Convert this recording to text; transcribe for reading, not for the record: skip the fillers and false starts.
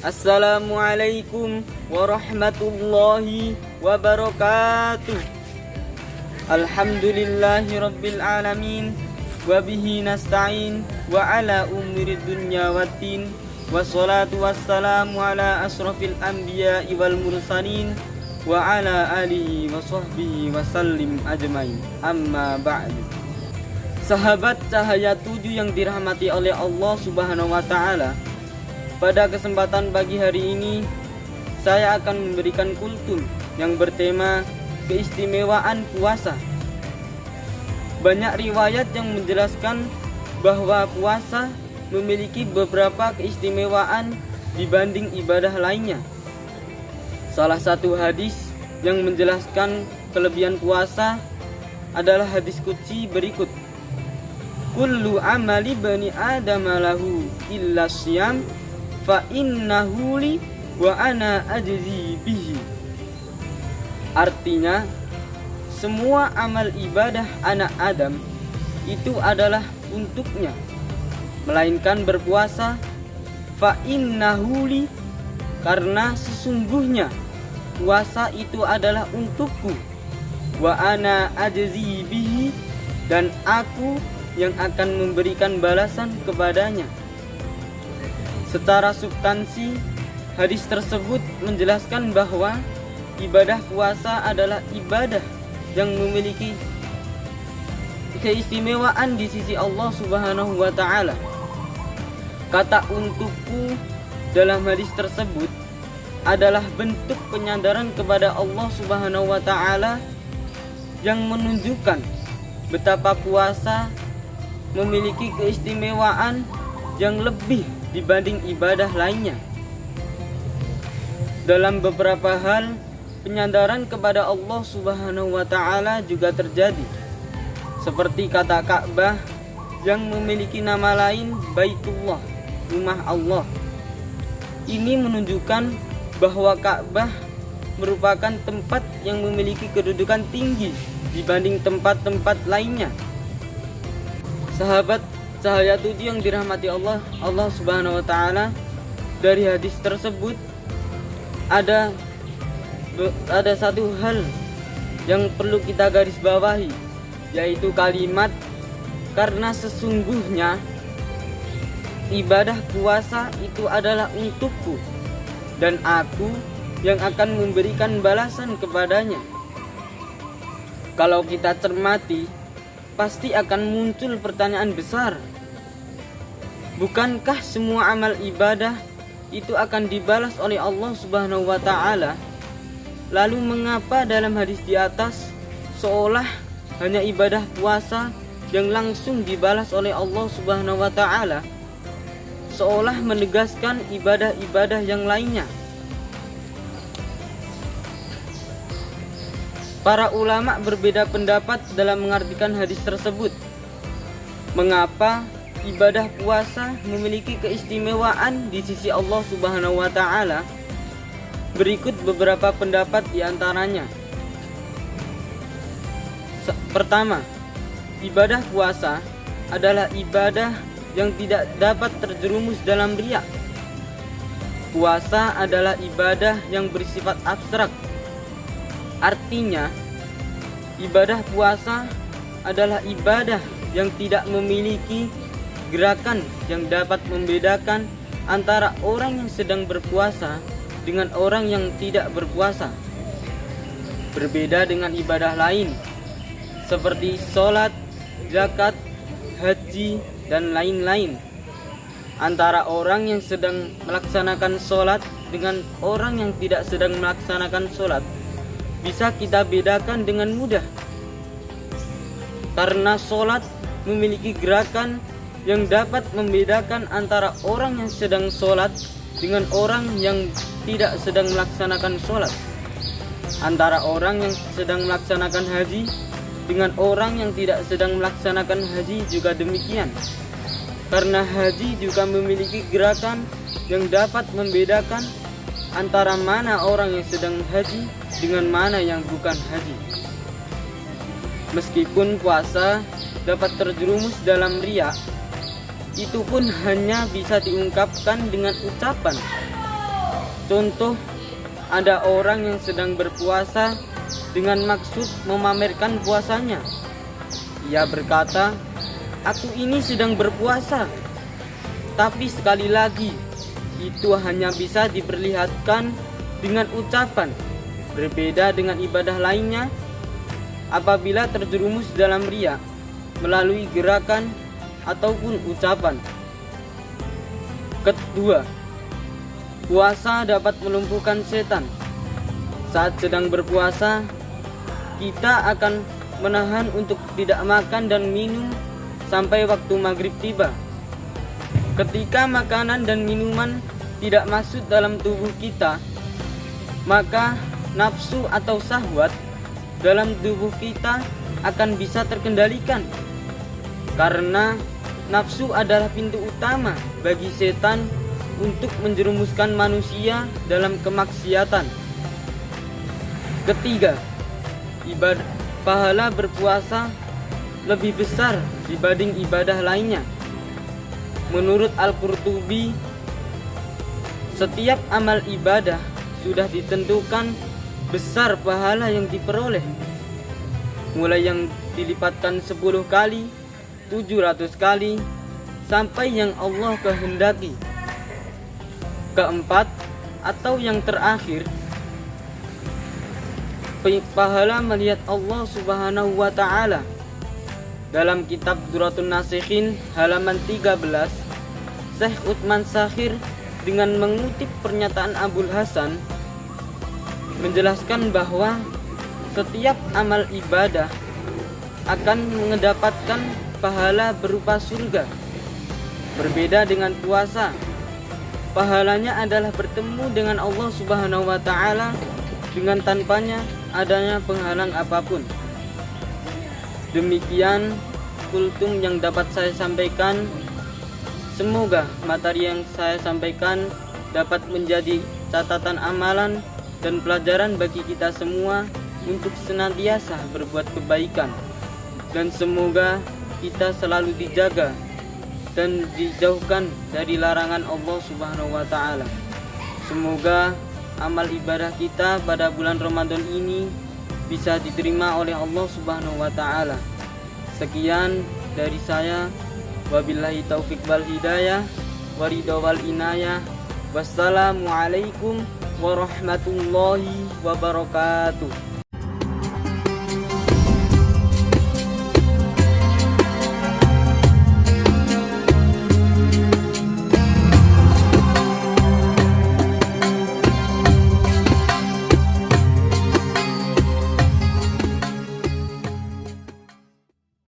Assalamualaikum warahmatullahi wabarakatuh. Alhamdulillahi rabbil alamin, wabihi nasta'in, wa ala umurid dunya waddin, wassalatu wassalamu ala asrafil anbiya'i wal mursalin, wa ala alihi wa sahbihi wa sallim ajmain. Amma ba'du. Sahabat Cahaya 7 yang dirahmati oleh Allah Subhanahu wa ta'ala, pada kesempatan pagi hari ini saya akan memberikan kultum yang bertema keistimewaan puasa. Banyak riwayat yang menjelaskan bahwa puasa memiliki beberapa keistimewaan dibanding ibadah lainnya. Salah satu hadis yang menjelaskan kelebihan puasa adalah hadis qudsi berikut: kullu amali bani adam lahu illa syiyam fa innahu li wa ana ajzi bihi. Artinya, semua amal ibadah anak Adam itu adalah untuknya, melainkan berpuasa. Fa innahu li, karena sesungguhnya puasa itu adalah untukku. Wa ana ajzi bihi, dan aku yang akan memberikan balasan kepadanya. Secara substansi, hadis tersebut menjelaskan bahwa ibadah puasa adalah ibadah yang memiliki keistimewaan di sisi Allah Subhanahu wa ta'ala. Kata untukku dalam hadis tersebut adalah bentuk penyadaran kepada Allah Subhanahu wa ta'ala yang menunjukkan betapa puasa memiliki keistimewaan yang lebih dibanding ibadah lainnya. Dalam beberapa hal, penyadaran kepada Allah Subhanahu wa ta'ala juga terjadi, seperti kata Ka'bah yang memiliki nama lain Baitullah, rumah Allah. Ini menunjukkan bahwa Ka'bah merupakan tempat yang memiliki kedudukan tinggi dibanding tempat-tempat lainnya. Sahabat Cahaya 7 yang dirahmati Allah Subhanahu wa ta'ala, dari hadis tersebut ada satu hal yang perlu kita garis bawahi, yaitu kalimat karena sesungguhnya ibadah puasa itu adalah untukku dan aku yang akan memberikan balasan kepadanya. Kalau kita cermati, pasti akan muncul pertanyaan besar. Bukankah semua amal ibadah itu akan dibalas oleh Allah Subhanahu wa ta'ala? Lalu mengapa dalam hadis di atas seolah hanya ibadah puasa yang langsung dibalas oleh Allah Subhanahu wa ta'ala, seolah menegaskan ibadah-ibadah yang lainnya? Para ulama berbeda pendapat dalam mengartikan hadis tersebut. Mengapa ibadah puasa memiliki keistimewaan di sisi Allah Subhanahu wa ta'ala? Berikut beberapa pendapat di antaranya. Pertama, ibadah puasa adalah ibadah yang tidak dapat terjerumus dalam riya. Puasa adalah ibadah yang bersifat abstrak. Artinya, ibadah puasa adalah ibadah yang tidak memiliki gerakan yang dapat membedakan antara orang yang sedang berpuasa dengan orang yang tidak berpuasa. Berbeda dengan ibadah lain seperti sholat, zakat, haji, dan lain-lain. Antara orang yang sedang melaksanakan sholat dengan orang yang tidak sedang melaksanakan sholat bisa kita bedakan dengan mudah, karena sholat memiliki gerakan yang dapat membedakan antara orang yang sedang sholat dengan orang yang tidak sedang melaksanakan sholat, antara orang yang sedang melaksanakan haji dengan orang yang tidak sedang melaksanakan haji juga demikian, karena haji juga memiliki gerakan yang dapat membedakan antara mana orang yang sedang haji dengan mana yang bukan haji. Meskipun puasa dapat terjerumus dalam riya, itu pun hanya bisa diungkapkan dengan ucapan, Contoh, ada orang yang sedang berpuasa dengan maksud memamerkan puasanya. Ia berkata, "Aku ini sedang berpuasa." Tapi sekali lagi, itu hanya bisa diperlihatkan dengan ucapan. Berbeda dengan ibadah lainnya, apabila terjerumus dalam riya melalui gerakan ataupun ucapan. Kedua, puasa dapat melumpuhkan setan. Saat sedang berpuasa, kita akan menahan untuk tidak makan dan minum sampai waktu maghrib tiba. Ketika makanan dan minuman tidak masuk dalam tubuh kita, maka nafsu atau syahwat dalam tubuh kita akan bisa terkendalikan. Karena nafsu adalah pintu utama bagi setan untuk menjerumuskan manusia dalam kemaksiatan. Ketiga, pahala berpuasa lebih besar dibanding ibadah lainnya. Menurut Al-Qurtubi, setiap amal ibadah sudah ditentukan besar pahala yang diperoleh, mulai yang dilipatkan 10 kali, 700 kali, sampai yang Allah kehendaki. Keempat, atau yang terakhir, pahala melihat Allah Subhanahu wa Ta'ala. Dalam kitab Duratun Nasikhin halaman 13, Syekh Utsman Sakhir dengan mengutip pernyataan Abul Hasan menjelaskan bahwa setiap amal ibadah akan mendapatkan pahala berupa surga. Berbeda dengan puasa, pahalanya adalah bertemu dengan Allah Subhanahu wa Ta'ala dengan tanpanya adanya penghalang apapun. Demikian kultum yang dapat saya sampaikan. Semoga materi yang saya sampaikan dapat menjadi catatan amalan dan pelajaran bagi kita semua untuk senantiasa berbuat kebaikan. Dan semoga kita selalu dijaga dan dijauhkan dari larangan Allah Subhanahu wa Ta'ala. Semoga amal ibadah kita pada bulan Ramadan ini bisa diterima oleh Allah Subhanahu wa Ta'ala. Sekian dari saya. Wabillahi taufiq wal hidayah, waridha wal inayah. Wassalamualaikum warahmatullahi wabarakatuh.